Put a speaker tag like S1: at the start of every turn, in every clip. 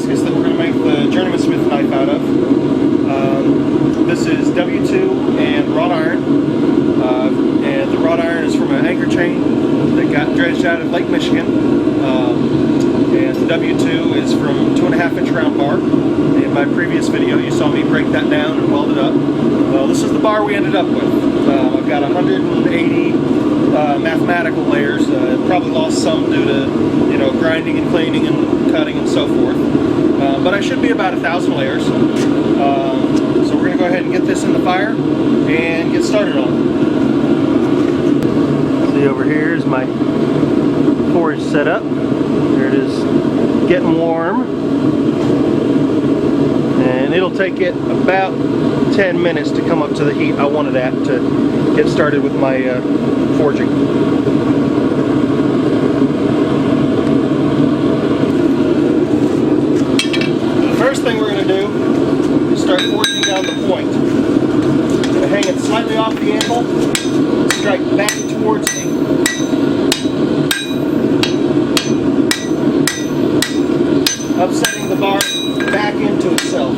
S1: Damascus that we're going to make the journeyman smith knife out of. This is W2 and wrought iron, and the wrought iron is from an anchor chain that got dredged out of Lake Michigan, and the W2 is from 2.5-inch round bar. In my previous video you saw me break that down and weld it up. Well, this is the bar we ended up with. I've got 180 mathematical layers. Probably lost some due to, you know, grinding and cleaning and cutting and so forth. But I should be about 1,000 layers. So we're going to go ahead and get this in the fire and get started on it. See, over here is my forge set up. There it is, getting warm. And it'll take it about 10 minutes to come up to the heat I wanted at to get started with my forging. The first thing we're going to do is start forging down the point. I'm going to hang it slightly off the anvil, strike back towards me. Upsetting the bar back into itself.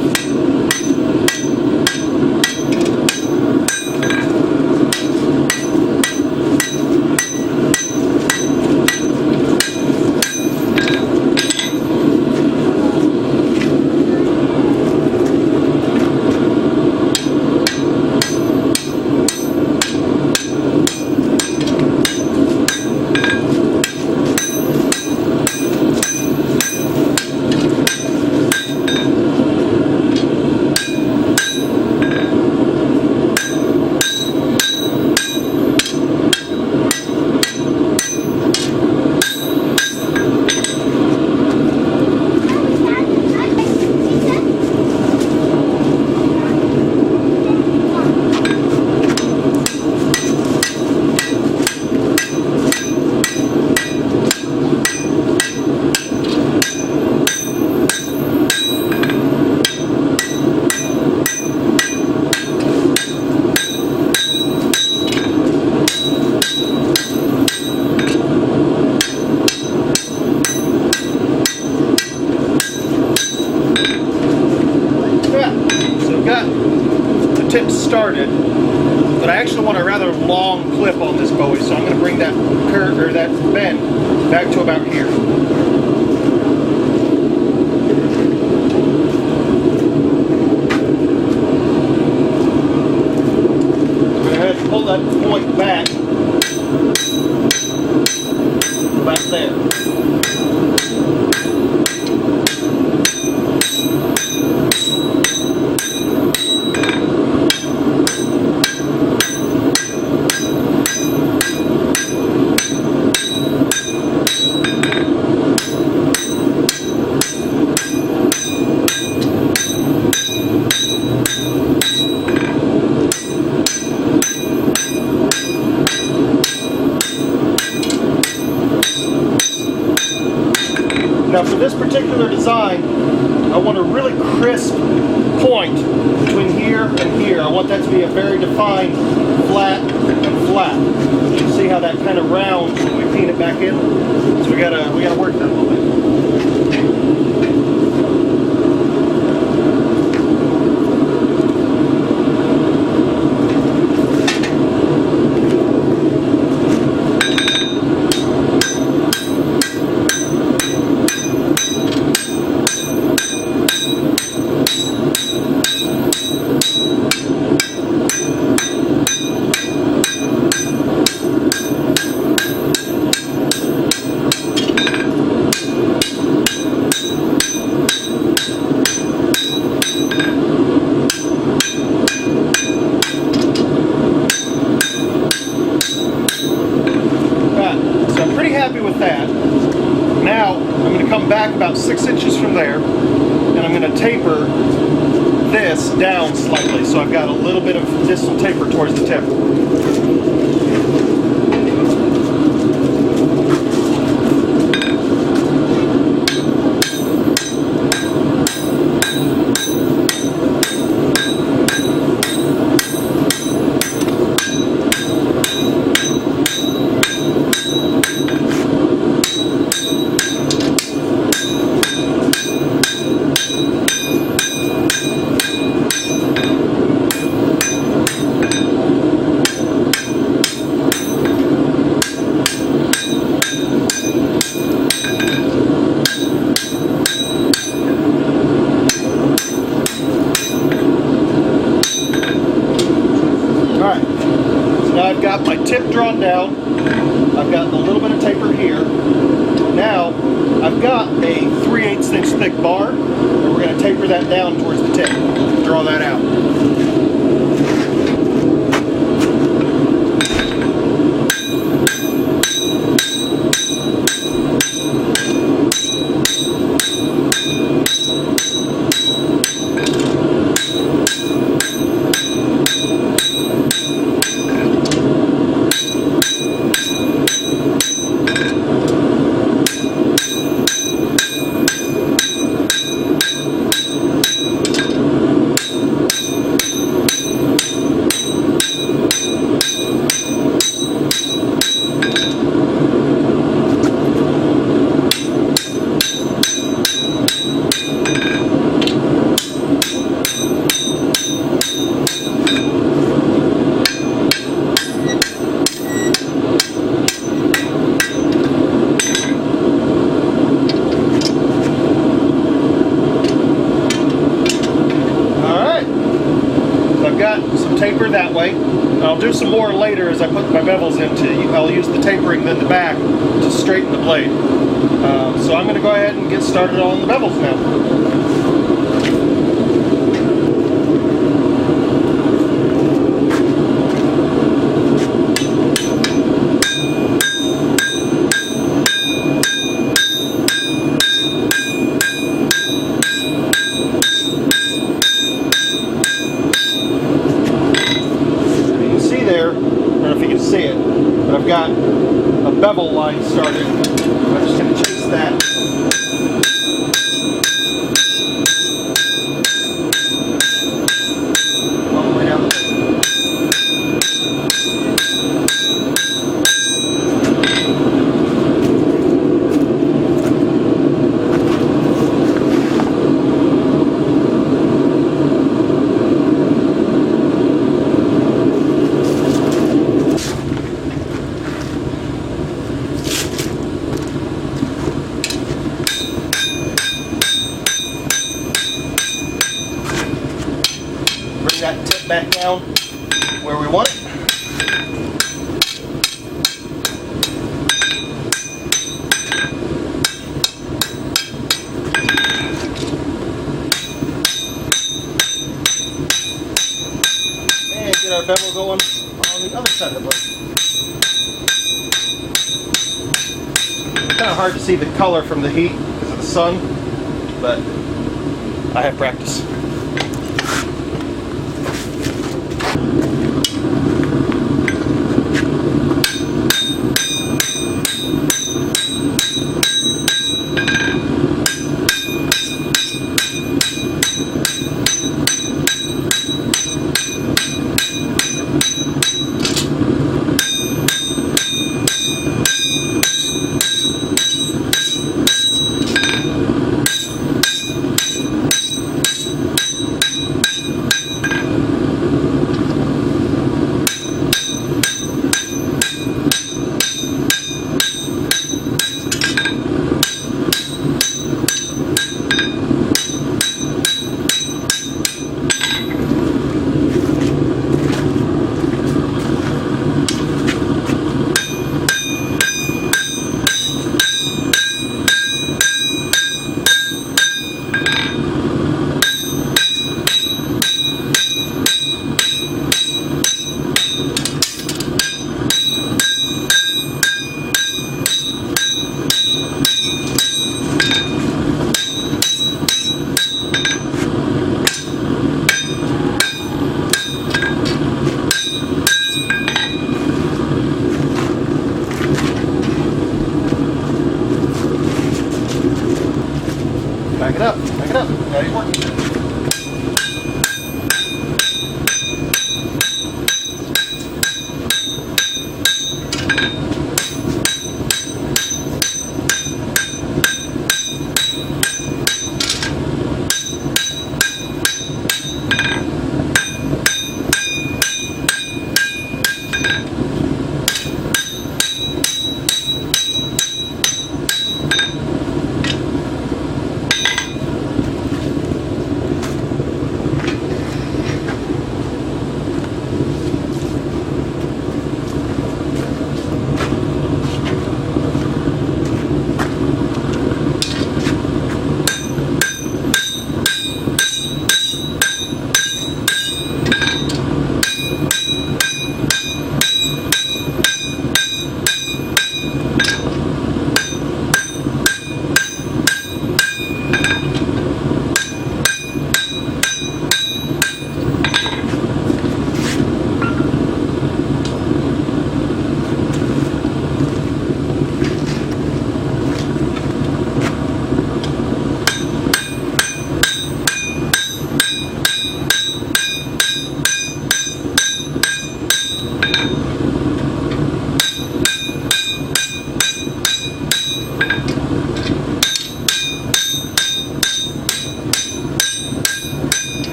S1: Started, but I actually want a rather long clip on this bowie, so I'm going to bring that curve or that bend back to about here. I'm going to have to pull that point back about there. Now for this particular design, I want a really crisp point between here and here. I want that to be a very defined flat and flat. You can see how that kind of rounds when we peen it back in. So we gotta work that a little bit. With that. Now I'm going to come back about 6 inches from there, and I'm going to taper this down slightly, so I've got a little bit of distal taper towards the tip. down. I've got a little bit of taper here. Now, I've got a 3/8 inch thick bar, and we're going to taper that down towards the tip. Draw that out. Taper that way. I'll do some more later as I put my bevels into. I'll use the tapering then the back to straighten the blade. So I'm going to go ahead and get started on the bevels now. See it, but I've got a bevel line started. I'm just going to chase that. All the way down. That tip back down where we want it. And get our bevel going on the other side of the blade. It's kind of hard to see the color from the heat because of the sun, but I have practice. Back it up, back it up. Now you're working.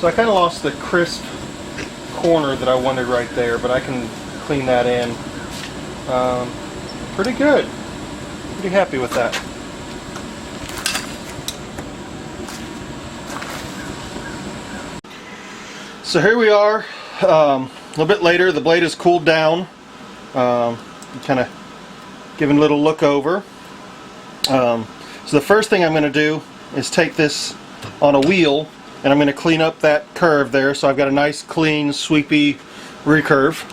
S1: So I kind of lost the crisp corner that I wanted right there, but I can clean that in. Pretty good. Pretty happy with that. So here we are, a little bit later. The blade has cooled down. Kind of giving a little look over. So the first thing I'm going to do is take this on a wheel, and I'm going to clean up that curve there so I've got a nice clean sweepy recurve.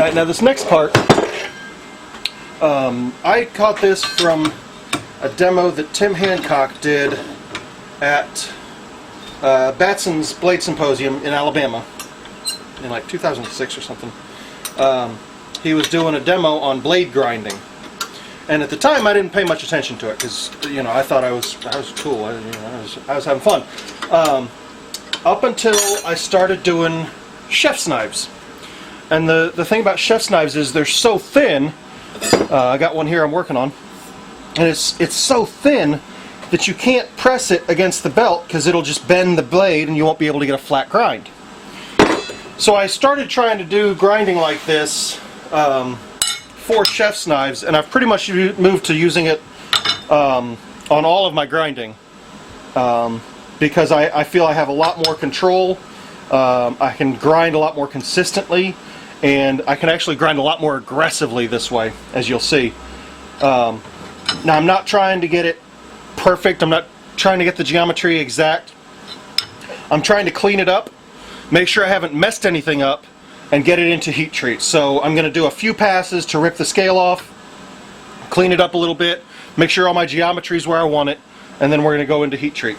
S1: Alright, now this next part, I caught this from a demo that Tim Hancock did at Batson's Blade Symposium in Alabama in like 2006 or something. He was doing a demo on blade grinding, and at the time I didn't pay much attention to it because, you know, I thought I was cool. I was having fun up until I started doing chef's knives. And the thing about chef's knives is they're so thin. I got one here I'm working on, and it's so thin that you can't press it against the belt because it'll just bend the blade and you won't be able to get a flat grind. So I started trying to do grinding like this for chef's knives, and I've pretty much moved to using it on all of my grinding because I feel I have a lot more control. I can grind a lot more consistently, and I can actually grind a lot more aggressively this way, as you'll see. Now, I'm not trying to get it perfect. I'm not trying to get the geometry exact. I'm trying to clean it up, make sure I haven't messed anything up, and get it into heat treat. So I'm going to do a few passes to rip the scale off, clean it up a little bit, make sure all my geometry is where I want it, and then we're going to go into heat treat.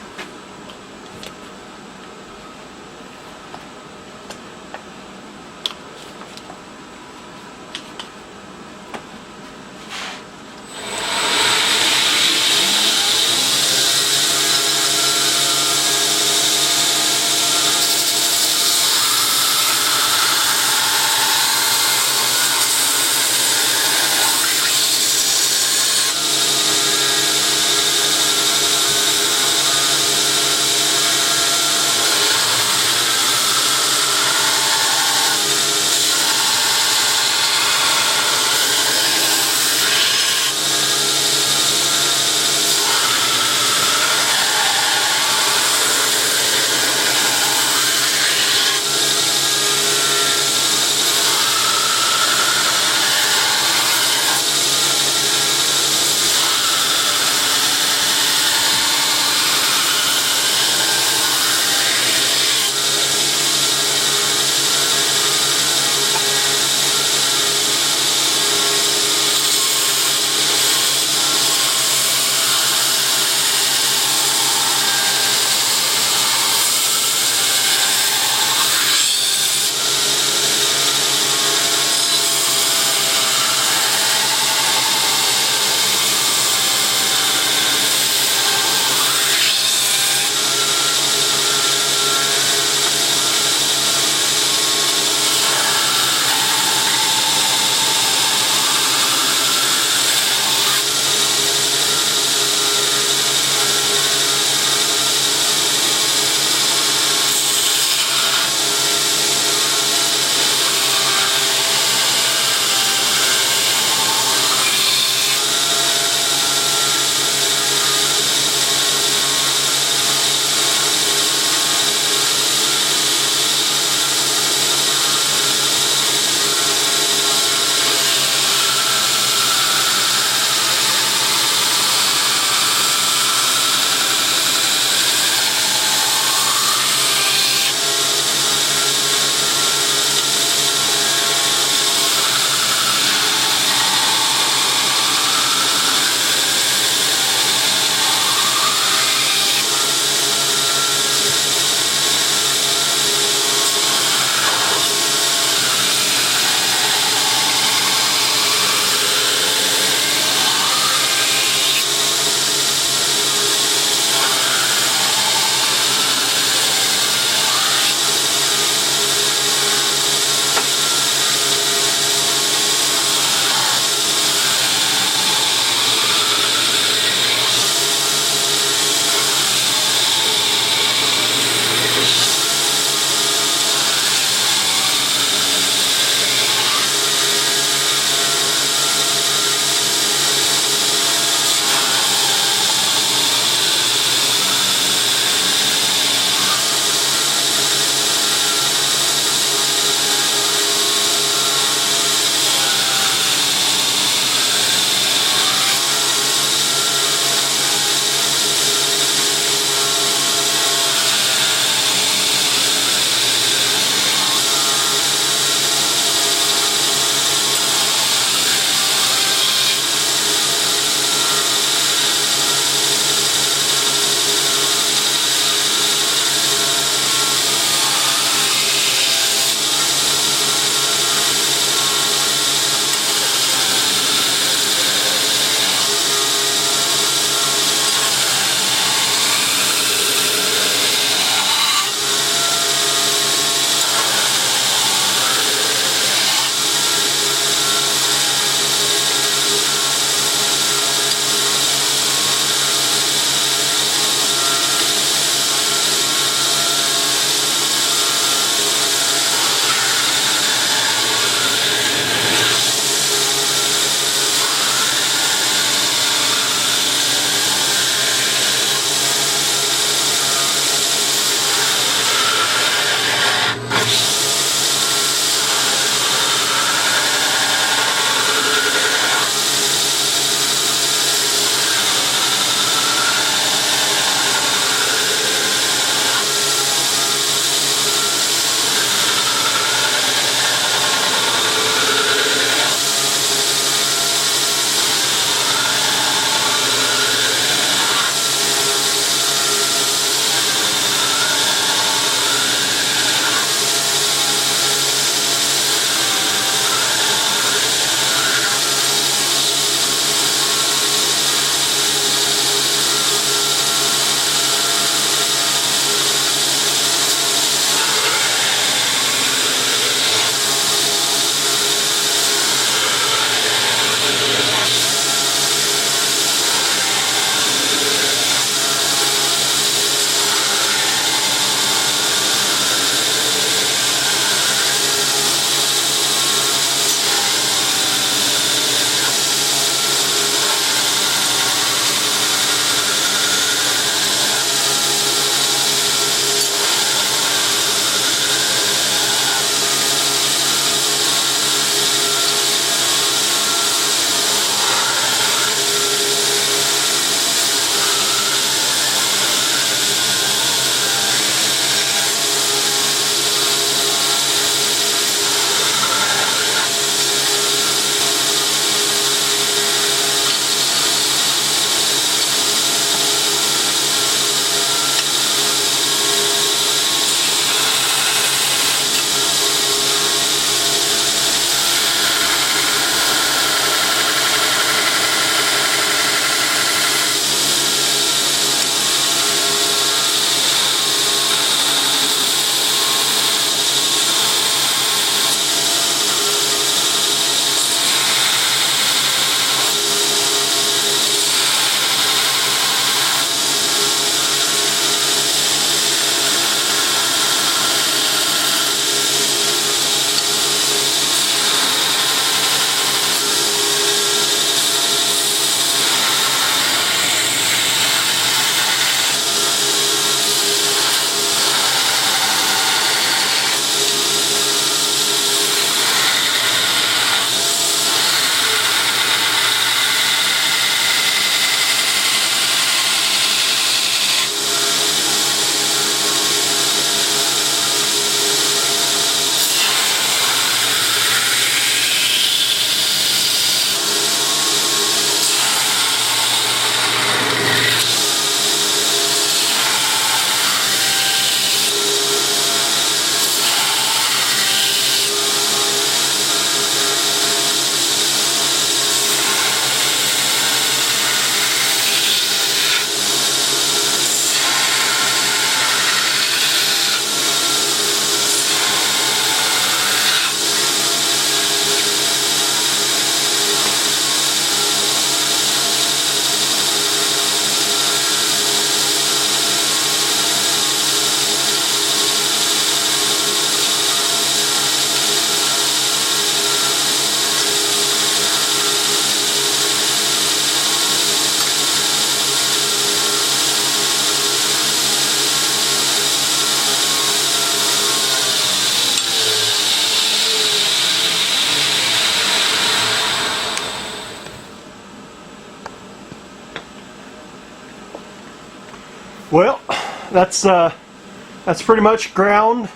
S1: that's pretty much ground.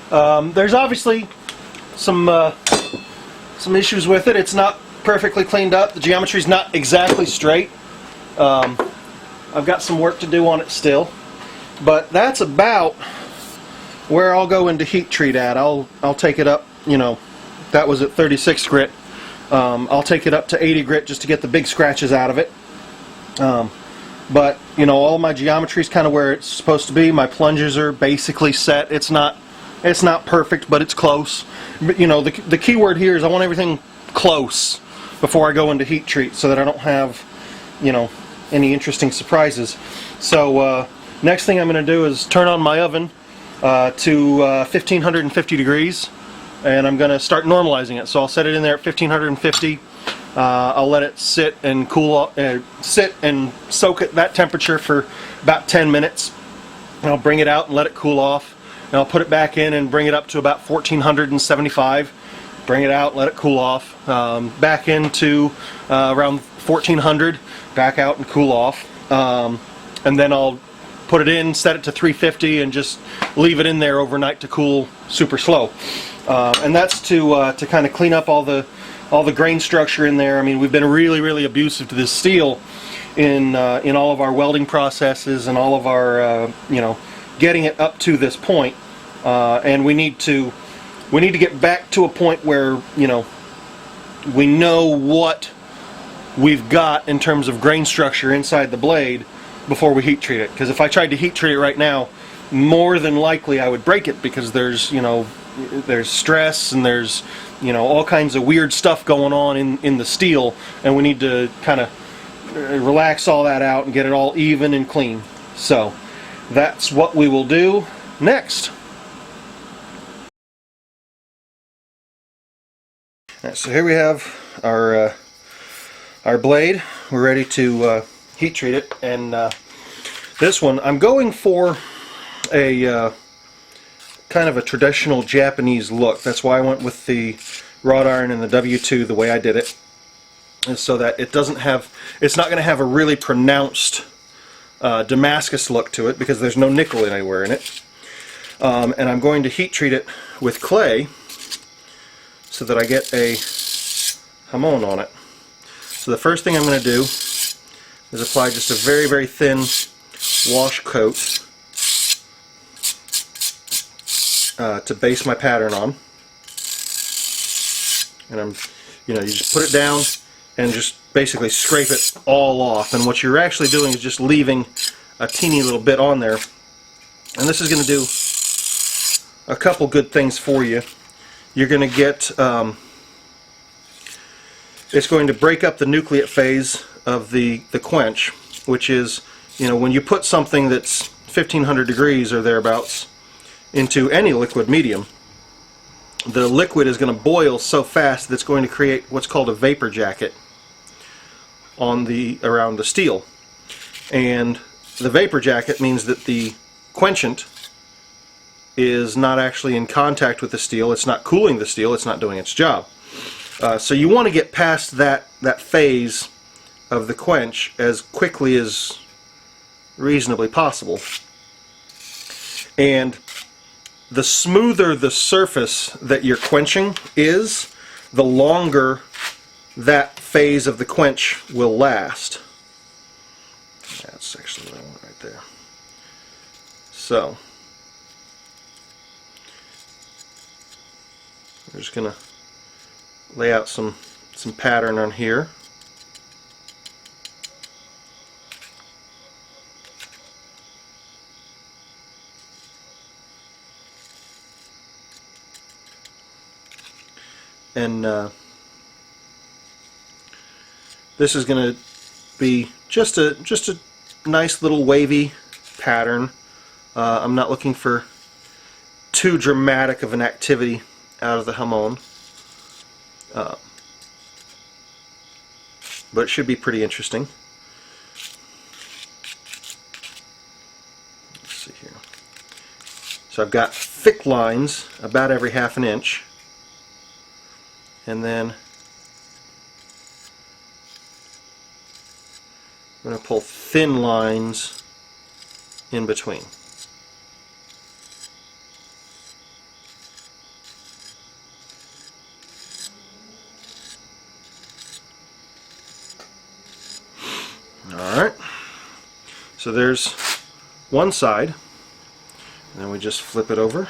S1: There's obviously some issues with it. It's not perfectly cleaned up. The geometry's not exactly straight. I've got some work to do on it still, but that's about where I'll go into heat treat at. I'll take it up, you know, that was at 36 grit. I'll take it up to 80 grit just to get the big scratches out of it. But you know, all my geometry is kind of where it's supposed to be. My plunges are basically set. It's not perfect, but it's close. But, you know, the key word here is I want everything close before I go into heat treat, so that I don't have, you know, any interesting surprises. So next thing I'm going to do is turn on my oven to 1550 degrees, and I'm going to start normalizing it. So I'll set it in there at 1550. I'll let it sit and cool, sit and soak at that temperature for about 10 minutes. And I'll bring it out and let it cool off. And I'll put it back in and bring it up to about 1475. Bring it out, let it cool off. Back into around 1400. Back out and cool off. And then I'll put it in, set it to 350, and just leave it in there overnight to cool super slow. And that's to kind of clean up all the grain structure in there. I mean, we've been really abusive to this steel in all of our welding processes and all of our you know, getting it up to this point. And we need to get back to a point where, you know, we know what we've got in terms of grain structure inside the blade before we heat treat it. Because if I tried to heat treat it right now, more than likely I would break it, because there's, you know, there's stress and there's, you know, all kinds of weird stuff going on in the steel, and we need to kind of relax all that out and get it all even and clean. So that's what we will do next. Right, so here we have our blade. We're ready to heat treat it, and this one I'm going for a kind of a traditional Japanese look. That's why I went with the wrought iron and the W2 the way I did it, and so that it doesn't have, it's not going to have a really pronounced Damascus look to it, because there's no nickel anywhere in it. And I'm going to heat treat it with clay so that I get a hamon on it. So the first thing I'm going to do is apply just a very thin wash coat to base my pattern on. And you know, you just put it down and just basically scrape it all off. And what you're actually doing is just leaving a teeny little bit on there. And this is going to do a couple good things for you. You're going to get, it's going to break up the nucleate phase of the quench, which is, you know, when you put something that's 1500 degrees or thereabouts into any liquid medium, the liquid is going to boil so fast that it's going to create what's called a vapor jacket on around the steel. And the vapor jacket means that the quenchant is not actually in contact with the steel. It's not cooling the steel. It's not doing its job. So you want to get past that phase of the quench as quickly as reasonably possible. And the smoother the surface that you're quenching is, the longer that phase of the quench will last. That's actually what I want right there. So we're just going to lay out some pattern on here. And this is going to be just a nice little wavy pattern. I'm not looking for too dramatic of an activity out of the hamon, but it should be pretty interesting. Let's see here. So I've got thick lines about every ½ an inch. And then I'm going to pull thin lines in between. Alright, so there's one side, and then we just flip it over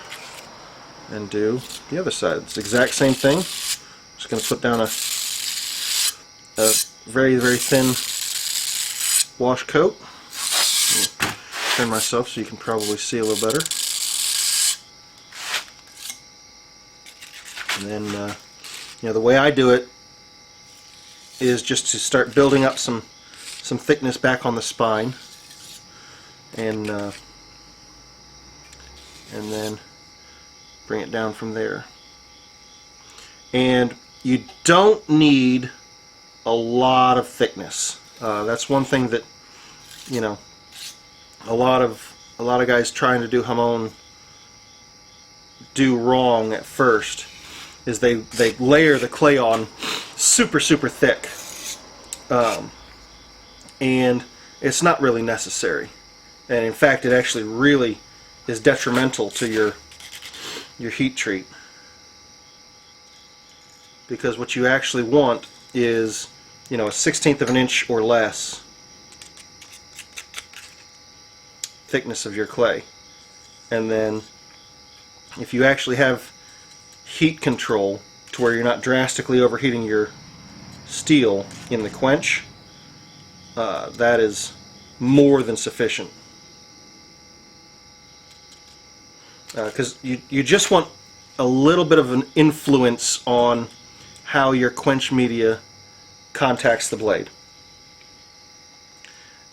S1: and do the other side. It's the exact same thing. Just going to put down a very, very thin wash coat. Turn myself so you can probably see a little better. And then, the way I do it is just to start building up some thickness back on the spine, and then bring it down from there. And you don't need a lot of thickness. That's one thing that a lot of guys trying to do hamon do wrong at first, is they layer the clay on super thick, and it's not really necessary. And in fact, it actually really is detrimental to your heat treat, because what you actually want is a 1/16 of an inch or less thickness of your clay. And then if you actually have heat control to where you're not drastically overheating your steel in the quench, that is more than sufficient. Because you just want a little bit of an influence on how your quench media contacts the blade.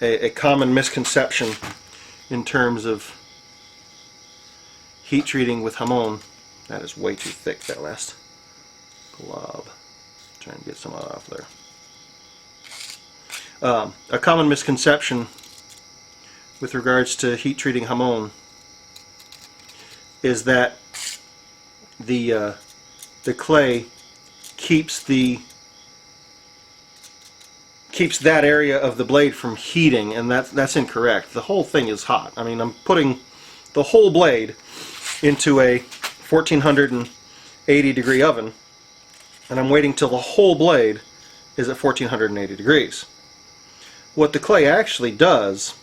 S1: A common misconception in terms of heat treating with hamon, that is way too thick, that last glob. Trying to get some off there. A common misconception with regards to heat treating hamon is that the clay keeps that area of the blade from heating, and that's incorrect. The whole thing is hot. I mean, I'm putting the whole blade into a 1480 degree oven, and I'm waiting till the whole blade is at 1480 degrees. What the clay actually does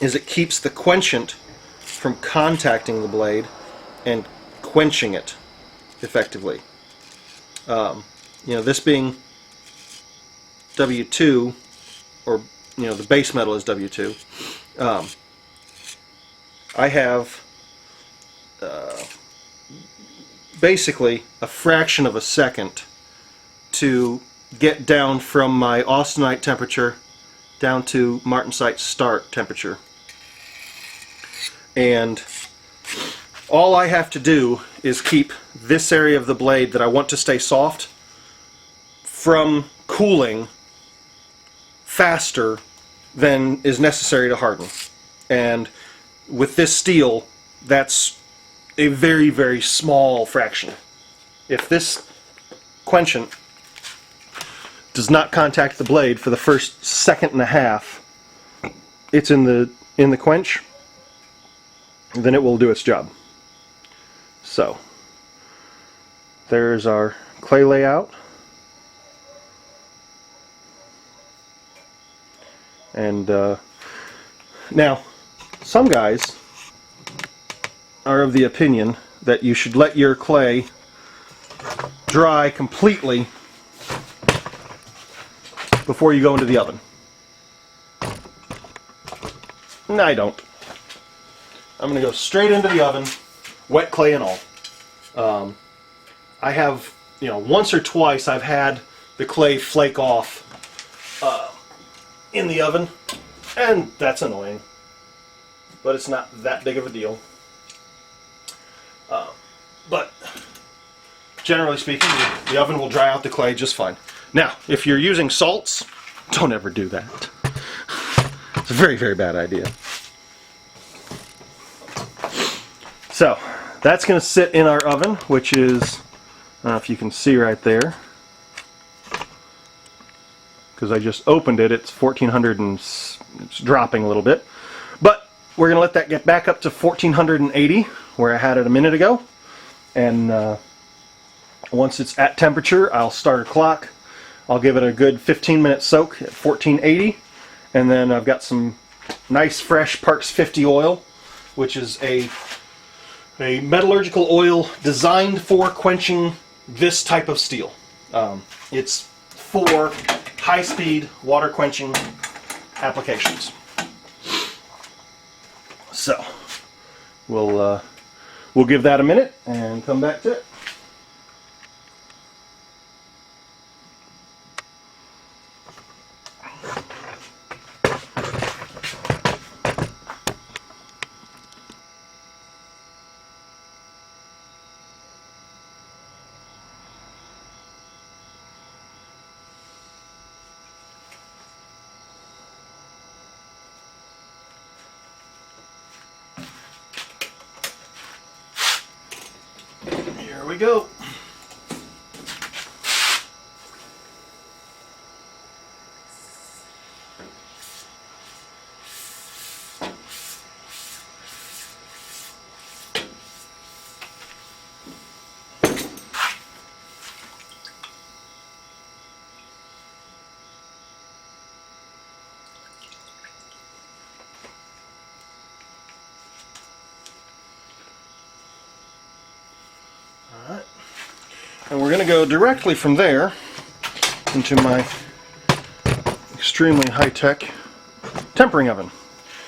S1: is it keeps the quenchant from contacting the blade and quenching it effectively. This being W2, or the base metal is W2. I have basically a fraction of a second to get down from my austenite temperature down to martensite start temperature. And all I have to do is keep this area of the blade that I want to stay soft from cooling faster than is necessary to harden. And with this steel, that's a very, very small fraction. If this quenchant does not contact the blade for the first second and a half it's in the quench, then it will do its job. So there's our clay layout. And now, some guys are of the opinion that you should let your clay dry completely before you go into the oven. No, I don't. I'm going to go straight into the oven, wet clay and all. I have, once or twice I've had the clay flake off in the oven, and that's annoying, but it's not that big of a deal. But generally speaking, the oven will dry out the clay just fine. Now, if you're using salts, don't ever do that. It's a very, very bad idea. So that's going to sit in our oven, which is, I don't know if you can see right there, because I just opened it. It's 1400 and it's dropping a little bit, but we're going to let that get back up to 1480, where I had it a minute ago. And once it's at temperature, I'll start a clock. I'll give it a good 15-minute soak at 1480. And then I've got some nice fresh Parks 50 oil, which is a metallurgical oil designed for quenching this type of steel. It's for high-speed water quenching applications. So we'll give that a minute and come back to it. Here we go. Alright. And we're going to go directly from there into my extremely high-tech tempering oven.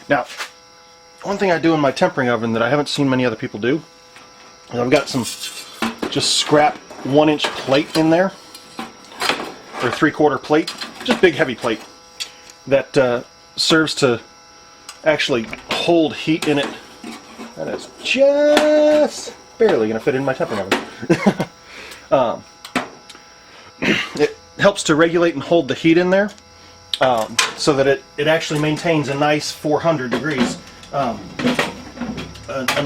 S1: Now, one thing I do in my tempering oven that I haven't seen many other people do is I've got some just scrap 1-inch plate in there, or 3/4 plate, just big heavy plate that serves to actually hold heat in it. That is just barely going to fit in my tempering oven. It helps to regulate and hold the heat in there so that it actually maintains a nice 400 degrees. An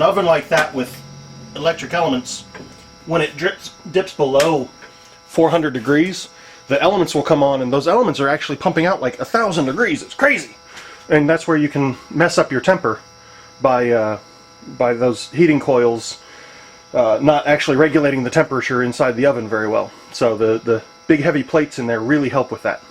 S1: oven like that with electric elements, when it dips below 400 degrees, the elements will come on, and those elements are actually pumping out like 1,000 degrees. It's crazy. And that's where you can mess up your temper by those heating coils not actually regulating the temperature inside the oven very well. So the big heavy plates in there really help with that.